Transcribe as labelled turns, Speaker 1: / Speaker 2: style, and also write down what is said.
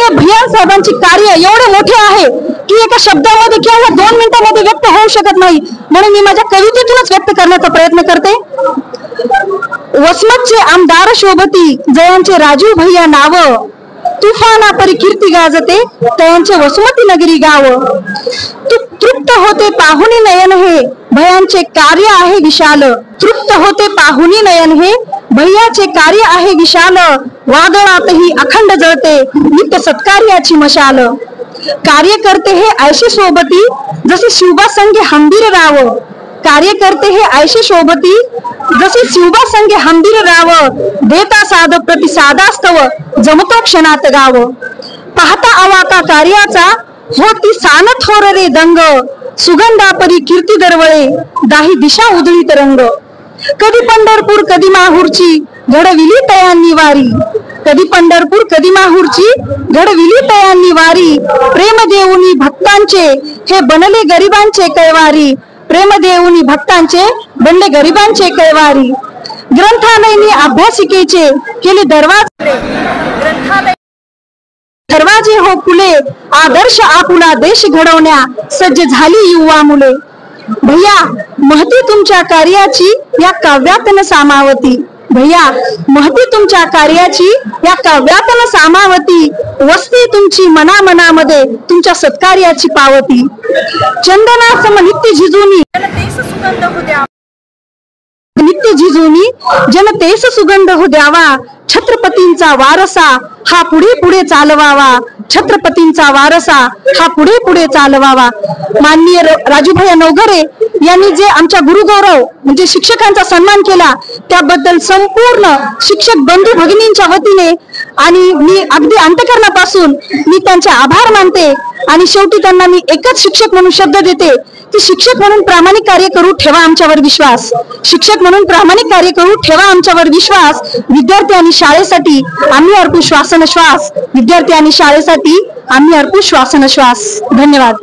Speaker 1: आदरणीय भैया साहेबांची कार्य एवढे मोठे आहे की एका शब्दामध्ये किंवा 2 मिनिटांमध्ये व्यक्त होऊ शकत नाही, म्हणून मी माझ्या कवितेतूनच व्यक्त करण्याचा प्रयत्न करते। वसमतचे आमदार शोभती जयांचे राजू भैया नाव, तुफाना परी कीर्ती गाजते तयांचे वसुमती नगरी गाव। तृप्त होते पाहुणी नयन हे भयांचे कार्य आहे विशाल, तृप्त होते पाहुणी नयन हे भैयाचे कार्य आहे विशाल। वादळातही अखंड जळते नित्य सत्कार्याची मशाल, कार्य करते हे ऐशी सोबती जसे शिवबा संगे हंबीर राव, कार्य करते हे ऐशी शोभती जसे शिवबा संगे हंबीर राव। देता साध प्रतिसादास्तव जमतो क्षणात गाव, पाहता अवाका कार्याचा होती सान थोर रे दंग, सुगंधा परी कीर्ती दरवळे दाही दिशा उधळीत रंग। कधी पंढरपूर कधी माहूरची घडविली तयांनी वारी, कधी पंढरपूर कधी माहूरची घडविली तयांनी वारी। प्रेम देऊनी भक्तांचे हे बनले गरिबांचे कैवारी, प्रेम देऊनी भक्तांचे बनले गरिबांचे कैवारी। ग्रंथालयनी अभ्यासिकेचे केले दरवाजे हो खुले, आदर्श आपुला देश घडवण्या सज्ज झाली युवा मुले। भैया महती तुमच्या कार्याची या काव्यात न सामावती, भैया महती तुमच्या कार्याची या काव्यात न सामावती। वस्ती तुमची मनामनामध्ये तुमच्या सत्कार्याची पावती। चंदनासम नित्य झिजूनी नित्य झिजूनी जनतेस सुगंध हो द्यावा, छत्रपतींचा वारसा हा पुढे पुढे चालवावा, छत्रपतींचा वारसा हा पुढे पुढे चालवावा। माननीय राजूभैया नवघरे यांनी जे आमच्या गुरुगौरव म्हणजे शिक्षकांचा सन्मान केला त्याबद्दल संपूर्ण शिक्षक बंधू भगिनींच्या वतीने आणि मी अगदी अंतःकरणापासून मी त्यांचे आभार मानते। आणि शेवटी त्यांना मी एकच शिक्षक म्हणून शब्द देते की शिक्षक म्हणून प्रामाणिक कार्य करू, ठेवा आमच्यावर विश्वास, शिक्षक म्हणून प्रामाणिक कार्य करू, ठेवा आमच्यावर विश्वास। विद्यार्थी आणि शाळेसाठी आम्ही अर्पू श्वासनश्वास, विद्यार्थी आणि शाळेसाठी आम्ही अर्पू श्वासनश्वास। धन्यवाद।